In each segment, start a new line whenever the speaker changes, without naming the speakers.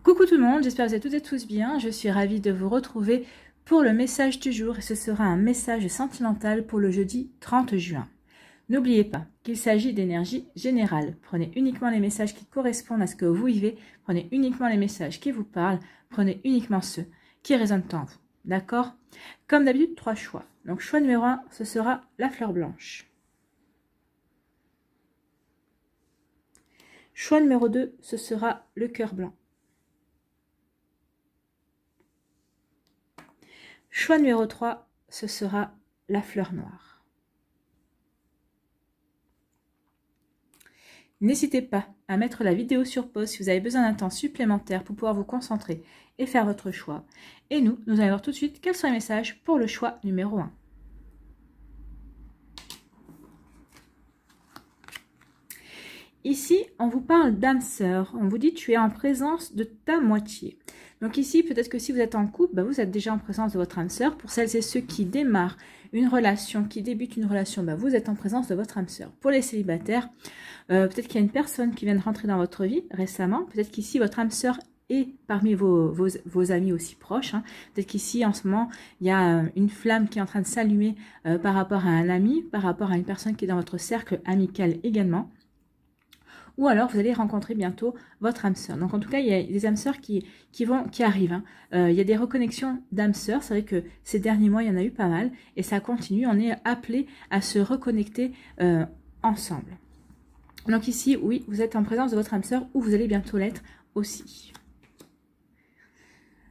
Coucou tout le monde, j'espère que vous êtes toutes et tous bien. Je suis ravie de vous retrouver pour le message du jour et ce sera un message sentimental pour le jeudi 30 juin. N'oubliez pas qu'il s'agit d'énergie générale. Prenez uniquement les messages qui correspondent à ce que vous vivez, prenez uniquement les messages qui vous parlent, prenez uniquement ceux qui résonnent en vous. D'accord? Comme d'habitude, 3 choix. Donc choix numéro 1, ce sera la fleur blanche. Choix numéro 2, ce sera le cœur blanc. Choix numéro 3, ce sera la fleur noire. N'hésitez pas à mettre la vidéo sur pause si vous avez besoin d'un temps supplémentaire pour pouvoir vous concentrer et faire votre choix. Et nous allons voir tout de suite quels sont les messages pour le choix numéro 1. Ici, on vous parle d'âme sœur. On vous dit tu es en présence de ta moitié. Donc ici, peut-être que si vous êtes en couple, vous êtes déjà en présence de votre âme sœur. Pour celles et ceux qui démarrent une relation, qui débutent une relation, vous êtes en présence de votre âme sœur. Pour les célibataires, peut-être qu'il y a une personne qui vient de rentrer dans votre vie récemment. Peut-être qu'ici, votre âme sœur est parmi vos amis aussi proches. Peut-être qu'ici, en ce moment, il y a une flamme qui est en train de s'allumer par rapport à un ami, par rapport à une personne qui est dans votre cercle amical également. Ou alors vous allez rencontrer bientôt votre âme sœur. Donc en tout cas, il y a des âmes sœurs qui arrivent. Il y a des reconnexions d'âmes sœurs. C'est vrai que ces derniers mois, il y en a eu pas mal. Et ça continue. On est appelé à se reconnecter ensemble. Donc ici, oui, vous êtes en présence de votre âme sœur ou vous allez bientôt l'être aussi.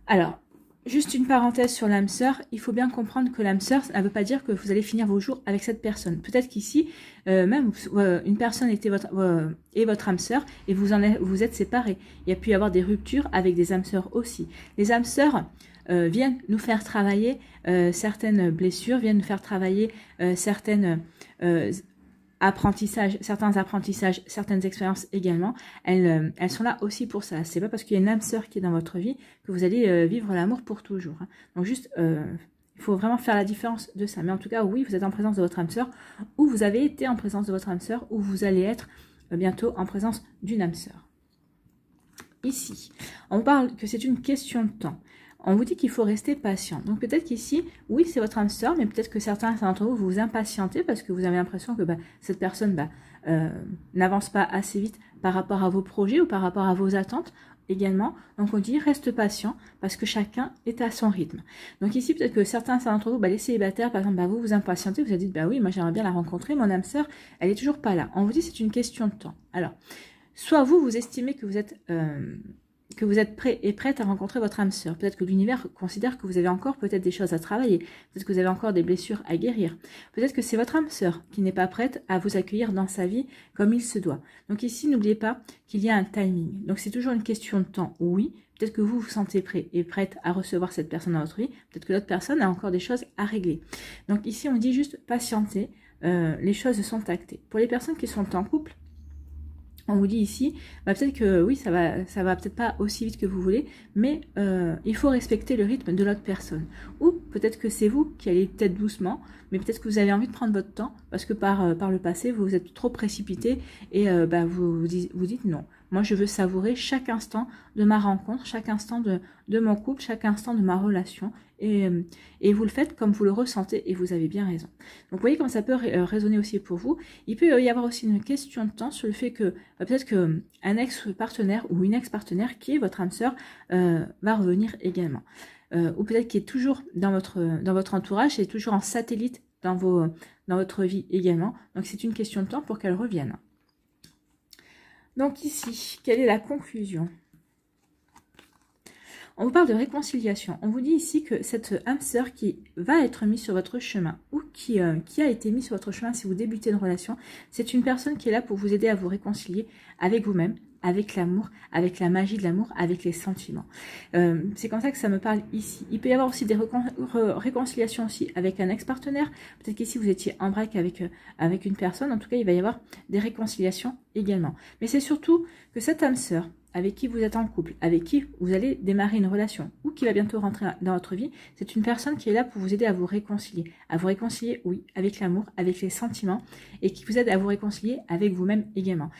Alors, juste une parenthèse sur l'âme sœur, il faut bien comprendre que l'âme sœur, ça ne veut pas dire que vous allez finir vos jours avec cette personne. Peut-être qu'ici, même une personne était votre âme sœur et vous êtes séparés. Il y a pu y avoir des ruptures avec des âmes sœurs aussi. Les âmes sœurs viennent nous faire travailler certaines blessures, viennent nous faire travailler certains apprentissages, certaines expériences également, elles sont là aussi pour ça. C'est pas parce qu'il y a une âme sœur qui est dans votre vie que vous allez vivre l'amour pour toujours. Donc juste, il faut vraiment faire la différence de ça. Mais en tout cas, oui, vous êtes en présence de votre âme sœur, ou vous avez été en présence de votre âme sœur, ou vous allez être bientôt en présence d'une âme sœur. Ici, on parle que c'est une question de temps. On vous dit qu'il faut rester patient. Donc peut-être qu'ici, oui, c'est votre âme sœur, mais peut-être que certains d'entre vous vous impatientez parce que vous avez l'impression que cette personne n'avance pas assez vite par rapport à vos projets ou par rapport à vos attentes également. Donc on dit reste patient parce que chacun est à son rythme. Donc ici, peut-être que certains d'entre vous, les célibataires, par exemple, vous vous impatientez, vous vous dites, oui, moi j'aimerais bien la rencontrer, mon âme sœur, elle est toujours pas là. On vous dit c'est une question de temps. Alors, soit vous estimez que vous êtes prêt et prête à rencontrer votre âme sœur. Peut-être que l'univers considère que vous avez encore peut-être des choses à travailler. Peut-être que vous avez encore des blessures à guérir. Peut-être que c'est votre âme sœur qui n'est pas prête à vous accueillir dans sa vie comme il se doit. Donc ici, n'oubliez pas qu'il y a un timing. Donc c'est toujours une question de temps. Oui, peut-être que vous vous sentez prêt et prête à recevoir cette personne dans votre vie. Peut-être que l'autre personne a encore des choses à régler. Donc ici, on dit juste patienter. Les choses sont actées. Pour les personnes qui sont en couple, on vous dit ici, peut-être que oui, ça va peut-être pas aussi vite que vous voulez, mais il faut respecter le rythme de l'autre personne. Ou peut-être que c'est vous qui allez peut-être doucement, mais peut-être que vous avez envie de prendre votre temps, parce que par le passé, vous êtes trop précipité et vous dites non. Moi, je veux savourer chaque instant de ma rencontre, chaque instant de mon couple, chaque instant de ma relation. Et vous le faites comme vous le ressentez et vous avez bien raison. Donc vous voyez comme ça peut résonner aussi pour vous. Il peut y avoir aussi une question de temps sur le fait que peut-être qu'un ex-partenaire ou une ex-partenaire qui est votre âme sœur va revenir également. Ou peut-être qui est toujours dans votre entourage et toujours en satellite dans votre vie également. Donc c'est une question de temps pour qu'elle revienne. Donc ici, quelle est la conclusion ? On vous parle de réconciliation. On vous dit ici que cette âme sœur qui va être mise sur votre chemin ou qui a été mise sur votre chemin si vous débutez une relation, c'est une personne qui est là pour vous aider à vous réconcilier avec vous-même, avec l'amour, avec la magie de l'amour, avec les sentiments. C'est comme ça que ça me parle ici. Il peut y avoir aussi des réconciliations aussi avec un ex-partenaire. Peut-être qu'ici vous étiez en break avec une personne. En tout cas, il va y avoir des réconciliations également. Mais c'est surtout que cette âme sœur, avec qui vous êtes en couple, avec qui vous allez démarrer une relation ou qui va bientôt rentrer dans votre vie, c'est une personne qui est là pour vous aider à vous réconcilier, oui, avec l'amour, avec les sentiments et qui vous aide à vous réconcilier avec vous-même également.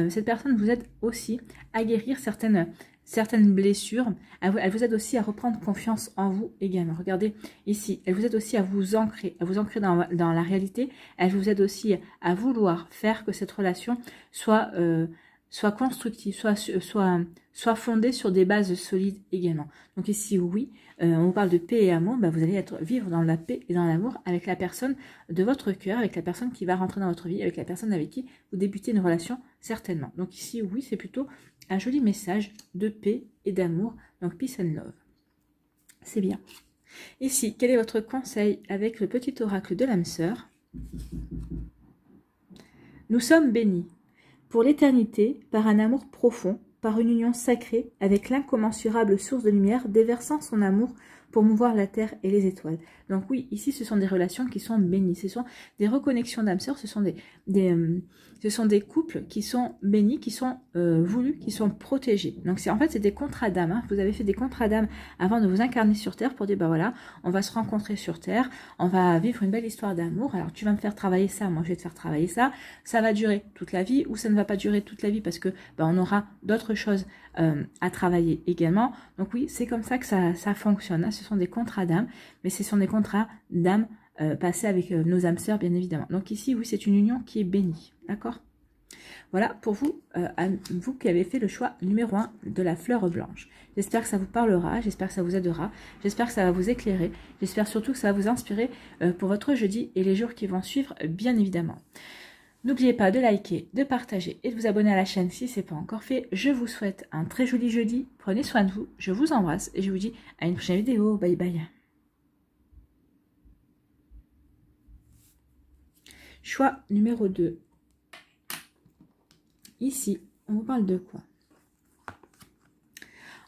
Cette personne vous aide aussi à guérir certaines certaines blessures. Elle vous aide aussi à reprendre confiance en vous également. Regardez ici, elle vous aide aussi à vous ancrer dans la réalité. Elle vous aide aussi à vouloir faire que cette relation soit constructive, soit fondée sur des bases solides également. Donc ici, oui, on vous parle de paix et amour, vous allez vivre dans la paix et dans l'amour avec la personne de votre cœur, avec la personne qui va rentrer dans votre vie, avec la personne avec qui vous débutez une relation certainement. Donc ici, oui, c'est plutôt un joli message de paix et d'amour, donc peace and love. C'est bien. Ici, quel est votre conseil avec le petit oracle de l'âme sœur? Nous sommes bénis pour l'éternité par un amour profond, par une union sacrée avec l'incommensurable source de lumière déversant son amour pour mouvoir la terre et les étoiles. Donc oui, ici ce sont des relations qui sont bénies, ce sont des reconnexions d'âme sœur, ce sont des couples qui sont bénis, qui sont voulus, qui sont protégés. Donc en fait c'est des contrats d'âme, hein. Vous avez fait des contrats d'âme avant de vous incarner sur terre pour dire voilà, on va se rencontrer sur terre, on va vivre une belle histoire d'amour, alors tu vas me faire travailler ça, moi je vais te faire travailler ça, ça va durer toute la vie ou ça ne va pas durer toute la vie parce que on aura d'autres choses à travailler également. Donc oui, c'est comme ça que ça fonctionne, hein. Ce sont des contrats d'âme, mais ce sont des contrats d'âme passés avec nos âmes sœurs, bien évidemment. Donc ici, oui, c'est une union qui est bénie, d'accord? Voilà pour vous, vous qui avez fait le choix numéro 1 de la fleur blanche. J'espère que ça vous parlera, j'espère que ça vous aidera, j'espère que ça va vous éclairer, j'espère surtout que ça va vous inspirer pour votre jeudi et les jours qui vont suivre, bien évidemment. N'oubliez pas de liker, de partager et de vous abonner à la chaîne si ce n'est pas encore fait. Je vous souhaite un très joli jeudi. Prenez soin de vous. Je vous embrasse et je vous dis à une prochaine vidéo. Bye bye. Choix numéro 2. Ici, on vous parle de quoi?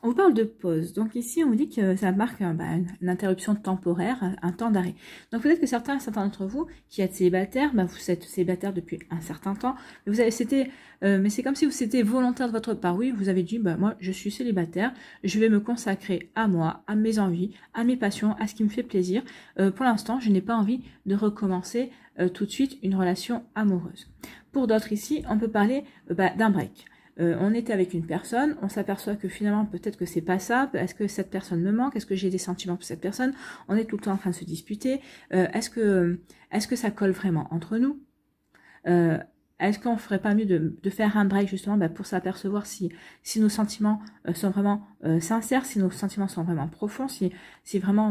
On vous parle de pause. Donc ici, on vous dit que ça marque une interruption temporaire, un temps d'arrêt. Donc peut-être que certains d'entre vous qui êtes célibataires, vous êtes célibataire depuis un certain temps, mais mais c'est comme si c'était volontaire de votre part. Oui, vous avez dit, moi je suis célibataire, je vais me consacrer à moi, à mes envies, à mes passions, à ce qui me fait plaisir. Pour l'instant, je n'ai pas envie de recommencer tout de suite une relation amoureuse. Pour d'autres ici, on peut parler d'un break. On était avec une personne, on s'aperçoit que finalement peut-être que c'est pas ça, est-ce que cette personne me manque, est-ce que j'ai des sentiments pour cette personne, on est tout le temps en train de se disputer, est-ce que ça colle vraiment entre nous, est-ce qu'on ferait pas mieux de faire un break justement pour s'apercevoir si nos sentiments sont vraiment sincères, si nos sentiments sont vraiment profonds, si vraiment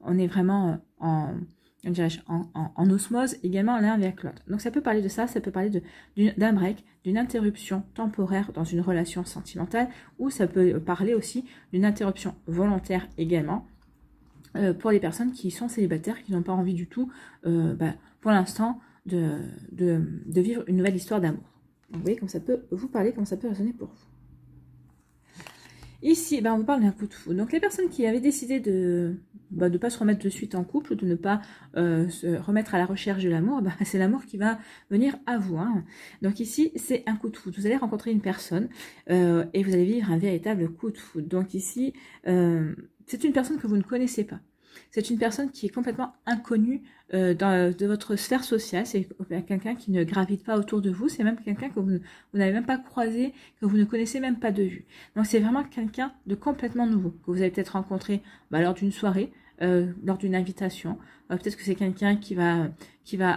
on est vraiment en osmose également l'un avec l'autre. Donc ça peut parler de ça, ça peut parler d'un break, d'une interruption temporaire dans une relation sentimentale, ou ça peut parler aussi d'une interruption volontaire également pour les personnes qui sont célibataires, qui n'ont pas envie du tout pour l'instant de vivre une nouvelle histoire d'amour. Vous voyez comme ça peut vous parler, comme ça peut résonner pour vous. Ici, on vous parle d'un coup de foudre. Donc les personnes qui avaient décidé de ne pas se remettre de suite en couple, de ne pas se remettre à la recherche de l'amour, c'est l'amour qui va venir à vous, hein. Donc ici, c'est un coup de foudre. Vous allez rencontrer une personne et vous allez vivre un véritable coup de foudre. Donc ici, c'est une personne que vous ne connaissez pas. C'est une personne qui est complètement inconnue de votre sphère sociale. C'est quelqu'un qui ne gravite pas autour de vous. C'est même quelqu'un que vous n'avez même pas croisé, que vous ne connaissez même pas de vue. Donc c'est vraiment quelqu'un de complètement nouveau, que vous avez peut-être rencontré lors d'une soirée, lors d'une invitation. Peut-être que c'est quelqu'un qui va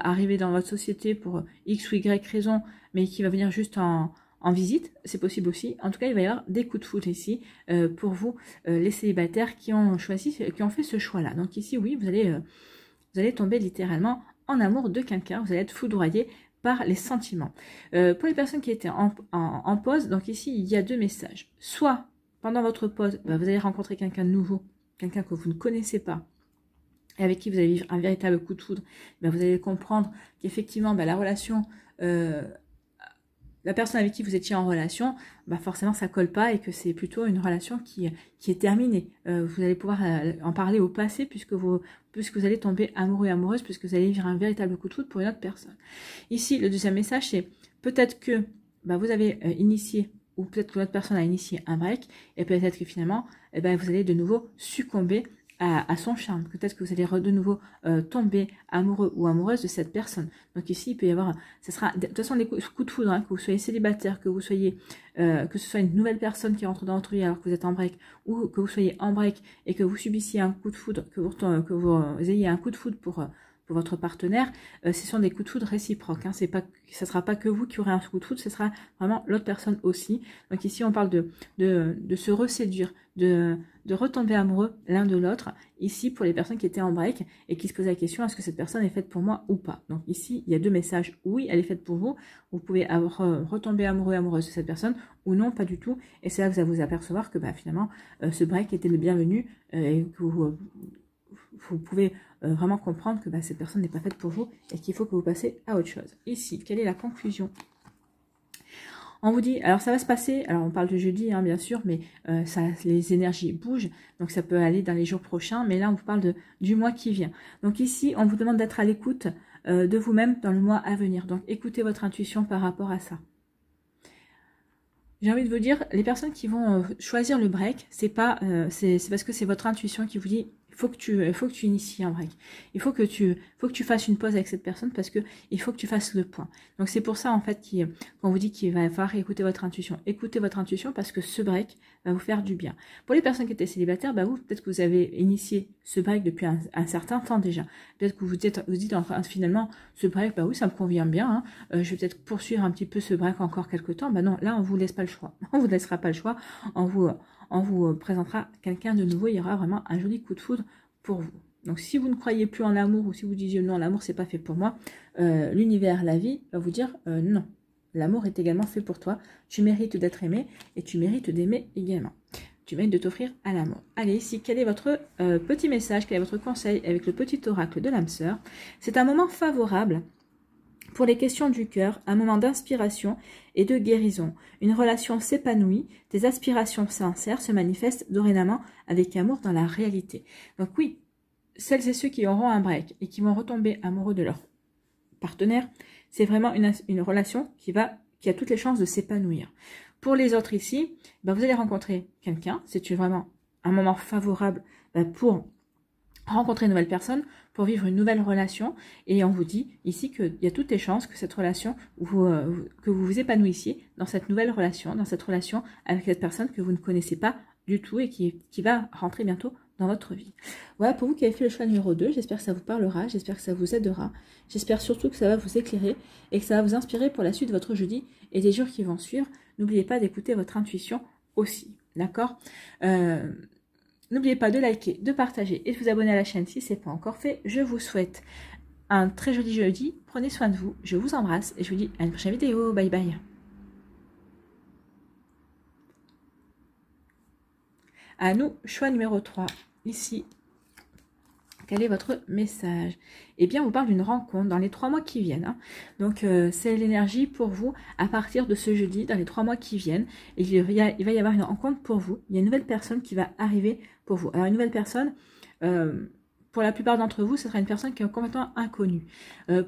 arriver dans votre société pour X ou Y raison, mais qui va venir juste en visite, c'est possible aussi. En tout cas, il va y avoir des coups de foudre ici pour vous, les célibataires qui ont fait ce choix-là. Donc ici, oui, vous allez tomber littéralement en amour de quelqu'un. Vous allez être foudroyé par les sentiments. Pour les personnes qui étaient en pause, donc ici, il y a deux messages. Soit, pendant votre pause, vous allez rencontrer quelqu'un de nouveau, quelqu'un que vous ne connaissez pas, et avec qui vous allez vivre un véritable coup de foudre. Vous allez comprendre qu'effectivement, la relation... la personne avec qui vous étiez en relation, forcément ça colle pas et que c'est plutôt une relation qui est terminée. Vous allez pouvoir en parler au passé puisque vous allez tomber amoureux et amoureuse, puisque vous allez vivre un véritable coup de foudre pour une autre personne. Ici, le deuxième message, c'est peut-être que vous avez initié, ou peut-être que l'autre personne a initié un break, et peut-être que finalement, vous allez de nouveau succomber à son charme. Peut-être que vous allez de nouveau tomber amoureux ou amoureuse de cette personne. Donc ici, il peut y avoir, ce sera de toute façon des coups de foudre, hein, que vous soyez célibataire, que vous soyez, que ce soit une nouvelle personne qui rentre dans votre vie alors que vous êtes en break, ou que vous soyez en break et que vous subissiez un coup de foudre, que vous ayez un coup de foudre pour votre partenaire, ce sont des coups de foudre réciproques. Hein. Ça ne sera pas que vous qui aurez un coup de foudre, ce sera vraiment l'autre personne aussi. Donc ici, on parle de se reséduire, de retomber amoureux l'un de l'autre. Ici, pour les personnes qui étaient en break et qui se posaient la question, est-ce que cette personne est faite pour moi ou pas? Donc ici, il y a deux messages. Oui, elle est faite pour vous. Vous pouvez retomber amoureux, amoureuse de cette personne ou non, pas du tout. Et c'est là que vous allez vous apercevoir que finalement, ce break était le bienvenu et que vous pouvez vraiment comprendre que cette personne n'est pas faite pour vous et qu'il faut que vous passiez à autre chose. Ici, quelle est la conclusion? On vous dit, alors ça va se passer, alors on parle de jeudi hein, bien sûr, mais les énergies bougent, donc ça peut aller dans les jours prochains, mais là on vous parle du mois qui vient. Donc ici, on vous demande d'être à l'écoute de vous-même dans le mois à venir. Donc écoutez votre intuition par rapport à ça. J'ai envie de vous dire, les personnes qui vont choisir le break, c'est parce que c'est votre intuition qui vous dit il faut que tu inities un break. Il faut que tu fasses une pause avec cette personne parce que il faut que tu fasses le point. Donc c'est pour ça en fait qu'on vous dit qu'il va falloir écouter votre intuition. Écoutez votre intuition parce que ce break va vous faire du bien. Pour les personnes qui étaient célibataires, vous peut-être que vous avez initié ce break depuis un certain temps déjà. Peut-être que vous dites enfin, finalement ce break, oui ça me convient bien. Hein. Je vais peut-être poursuivre un petit peu ce break encore quelques temps. Non, là on vous laisse pas le choix. On vous laissera pas le choix. On vous présentera quelqu'un de nouveau, il y aura vraiment un joli coup de foudre pour vous. Donc si vous ne croyez plus en l'amour ou si vous disiez non, l'amour c'est pas fait pour moi, l'univers, la vie va vous dire non, l'amour est également fait pour toi, tu mérites d'être aimé et tu mérites d'aimer également. Tu mérites de t'offrir à l'amour. Allez, ici, quel est votre petit message, quel est votre conseil avec le petit oracle de l'âme sœur? C'est un moment favorable pour les questions du cœur, un moment d'inspiration et de guérison. Une relation s'épanouit, tes aspirations sincères se manifestent dorénavant avec amour dans la réalité. Donc oui, celles et ceux qui auront un break et qui vont retomber amoureux de leur partenaire, c'est vraiment une relation qui a toutes les chances de s'épanouir. Pour les autres ici, vous allez rencontrer quelqu'un, c'est vraiment un moment favorable pour rencontrer une nouvelle personne, pour vivre une nouvelle relation, et on vous dit ici qu'il y a toutes les chances que cette relation, que vous vous épanouissiez dans cette nouvelle relation, dans cette relation avec cette personne que vous ne connaissez pas du tout et qui va rentrer bientôt dans votre vie. Voilà pour vous qui avez fait le choix numéro 2, j'espère que ça vous parlera, j'espère que ça vous aidera, j'espère surtout que ça va vous éclairer et que ça va vous inspirer pour la suite de votre jeudi et des jours qui vont suivre. N'oubliez pas d'écouter votre intuition aussi, d'accord? N'oubliez pas de liker, de partager et de vous abonner à la chaîne si ce n'est pas encore fait. Je vous souhaite un très joli jeudi. Prenez soin de vous. Je vous embrasse et je vous dis à une prochaine vidéo. Bye bye. À nous, choix numéro 3. Ici, quel est votre message? Eh bien, on vous parle d'une rencontre dans les 3 mois qui viennent. Hein. Donc, c'est l'énergie pour vous à partir de ce jeudi, dans les 3 mois qui viennent. Et il va y avoir une rencontre pour vous. Il y a une nouvelle personne qui va arriver pour vous. Alors, une nouvelle personne, pour la plupart d'entre vous, ce sera une personne qui est complètement inconnue.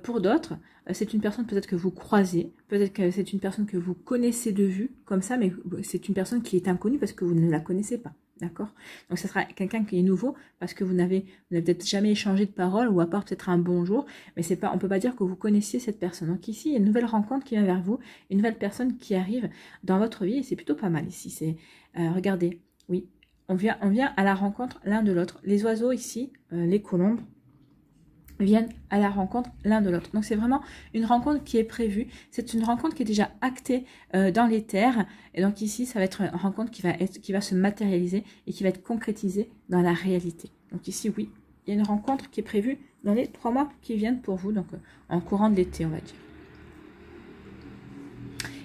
Pour d'autres, c'est une personne peut-être que vous croisez, peut-être que c'est une personne que vous connaissez de vue, comme ça, mais c'est une personne qui est inconnue parce que vous ne la connaissez pas. D'accord? Donc, ce sera quelqu'un qui est nouveau parce que vous n'avez peut-être jamais échangé de parole ou à part peut-être un bonjour, mais on ne peut pas dire que vous connaissiez cette personne. Donc, ici, il y a une nouvelle rencontre qui vient vers vous, une nouvelle personne qui arrive dans votre vie et c'est plutôt pas mal ici. Regardez, oui, on vient à la rencontre l'un de l'autre. Les oiseaux ici, les colombes, viennent à la rencontre l'un de l'autre. Donc c'est vraiment une rencontre qui est prévue. C'est une rencontre qui est déjà actée dans les terres. Et donc ici, ça va être une rencontre qui va se matérialiser et qui va être concrétisée dans la réalité. Donc ici, oui, il y a une rencontre qui est prévue dans les 3 mois qui viennent pour vous, donc en courant de l'été, on va dire.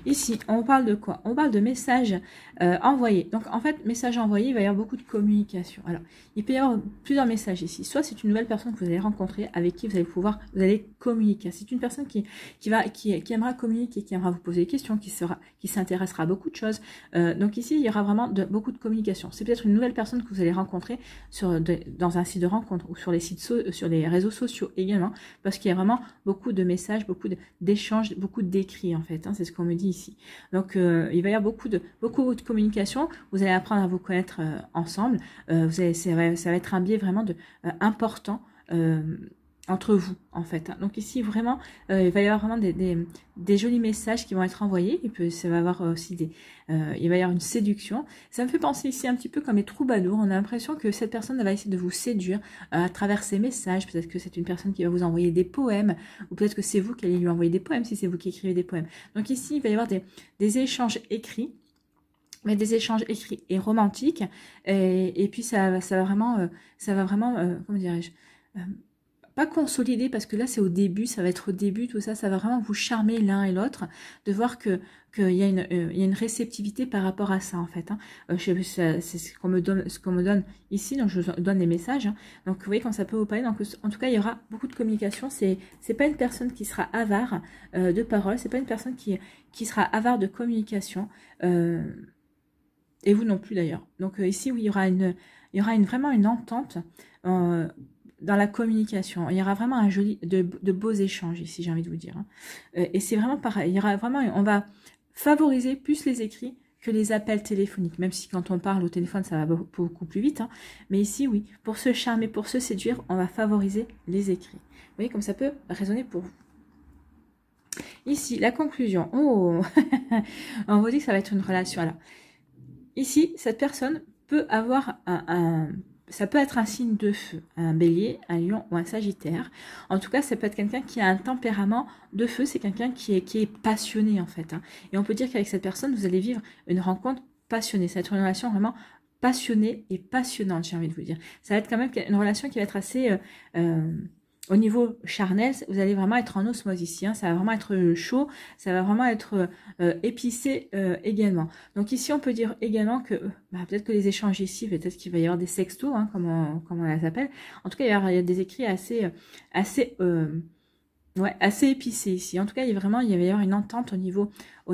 Ici, on parle de quoi? On parle de messages envoyés. Donc, en fait, messages envoyés, il va y avoir beaucoup de communication. Alors, il peut y avoir plusieurs messages ici. Soit c'est une nouvelle personne que vous allez rencontrer, avec qui vous allez communiquer. C'est une personne qui aimera communiquer, qui aimera vous poser des questions, qui s'intéressera à beaucoup de choses. Donc ici, il y aura vraiment beaucoup de communication. C'est peut-être une nouvelle personne que vous allez rencontrer dans un site de rencontre ou sur les réseaux sociaux également, parce qu'il y a vraiment beaucoup de messages, beaucoup d'échanges, beaucoup d'écrits en fait. Hein, c'est ce qu'on me dit ici. Donc, il va y avoir beaucoup de communication. Vous allez apprendre à vous connaître ensemble. Ça va être un biais vraiment important entre vous, en fait. Donc ici, vraiment, il va y avoir vraiment des jolis messages qui vont être envoyés. Et puis, ça va avoir aussi il va y avoir une séduction. Ça me fait penser ici un petit peu comme les troubadours. On a l'impression que cette personne va essayer de vous séduire à travers ses messages. Peut-être que c'est une personne qui va vous envoyer des poèmes, ou peut-être que c'est vous qui allez lui envoyer des poèmes si c'est vous qui écrivez des poèmes. Donc ici, il va y avoir des échanges écrits, mais des échanges écrits et romantiques. Et puis, ça va vraiment, comment dirais-je, pas consolider, parce que là c'est au début, ça va être au début, tout ça, ça va vraiment vous charmer l'un et l'autre, de voir qu'il y a une réceptivité par rapport à ça, en fait. C'est ce qu'on me donne ici, donc je vous donne les messages. Donc vous voyez quand ça peut vous parler. Donc en tout cas, il y aura beaucoup de communication. C'est pas une personne qui sera avare de paroles, c'est pas une personne qui sera avare de communication, et vous non plus d'ailleurs. Donc ici, oui, il y aura vraiment une entente dans la communication. Il y aura vraiment de beaux échanges ici, j'ai envie de vous dire. Et c'est vraiment pareil. Il y aura vraiment, on va favoriser plus les écrits que les appels téléphoniques. Même si quand on parle au téléphone, ça va beaucoup plus vite. Mais ici, oui, pour se charmer, pour se séduire, on va favoriser les écrits. Vous voyez comme ça peut résonner pour vous. Ici, la conclusion. Oh, on vous dit que ça va être une relation. Alors, ici, cette personne peut avoir ça peut être un signe de feu, un bélier, un lion ou un sagittaire. En tout cas, ça peut être quelqu'un qui a un tempérament de feu, c'est quelqu'un qui est passionné en fait. Et on peut dire qu'avec cette personne, vous allez vivre une rencontre passionnée. Ça va être une relation vraiment passionnée et passionnante, j'ai envie de vous dire. Ça va être quand même une relation qui va être assez... au niveau charnel, vous allez vraiment être en osmose ici, ça va vraiment être chaud, ça va vraiment être épicé également. Donc ici, on peut dire également que peut-être que les échanges ici, peut-être qu'il va y avoir des sextos, comme on les appelle. En tout cas, il y a des écrits assez épicés ici. En tout cas, il va y avoir une entente au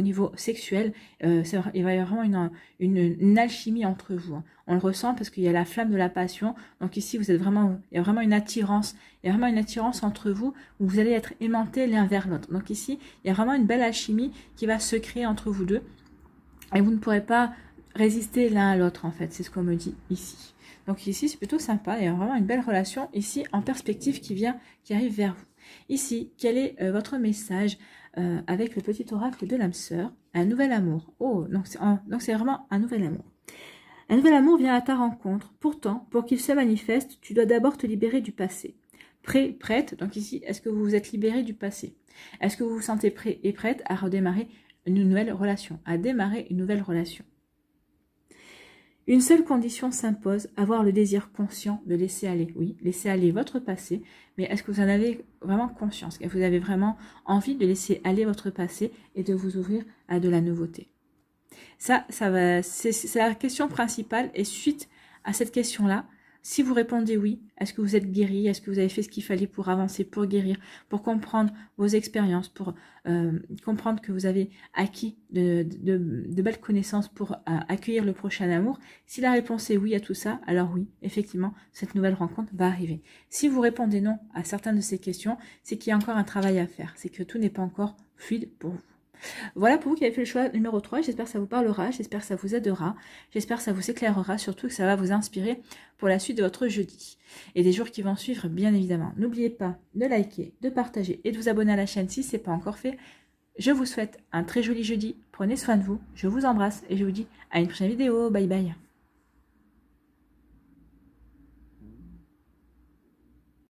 niveau sexuel. Il va y avoir vraiment une alchimie entre vous. On le ressent parce qu'il y a la flamme de la passion. Donc ici, il y a vraiment une attirance. Il y a vraiment une attirance entre vous où vous allez être aimantés l'un vers l'autre. Donc ici, il y a vraiment une belle alchimie qui va se créer entre vous deux. Et vous ne pourrez pas résister l'un à l'autre, en fait. C'est ce qu'on me dit ici. Donc ici, c'est plutôt sympa. Il y a vraiment une belle relation ici en perspective qui arrive vers vous. Ici, quel est votre message avec le petit oracle de l'âme sœur? Un nouvel amour. Oh, donc c'est vraiment un nouvel amour. Un nouvel amour vient à ta rencontre. Pourtant, pour qu'il se manifeste, tu dois d'abord te libérer du passé. Prêt, prête. Donc ici, est-ce que vous vous êtes libéré du passé? Est-ce que vous vous sentez prêt et prête à redémarrer une nouvelle relation, à démarrer une nouvelle relation? Une seule condition s'impose, avoir le désir conscient de laisser aller. Oui, laisser aller votre passé, mais est-ce que vous en avez vraiment conscience? Est-ce que vous avez vraiment envie de laisser aller votre passé et de vous ouvrir à de la nouveauté? C'est la question principale. Et suite à cette question-là, si vous répondez oui, est-ce que vous êtes guéri? Est-ce que vous avez fait ce qu'il fallait pour avancer, pour guérir, pour comprendre vos expériences, pour comprendre que vous avez acquis de belles connaissances pour accueillir le prochain amour? Si la réponse est oui à tout ça, alors oui, effectivement, cette nouvelle rencontre va arriver. Si vous répondez non à certaines de ces questions, c'est qu'il y a encore un travail à faire. C'est que tout n'est pas encore fluide pour vous. Voilà pour vous qui avez fait le choix numéro 3, j'espère que ça vous parlera, j'espère que ça vous aidera, j'espère que ça vous éclairera, surtout que ça va vous inspirer pour la suite de votre jeudi et des jours qui vont suivre bien évidemment. N'oubliez pas de liker, de partager et de vous abonner à la chaîne si ce n'est pas encore fait. Je vous souhaite un très joli jeudi, prenez soin de vous, je vous embrasse et je vous dis à une prochaine vidéo, bye bye.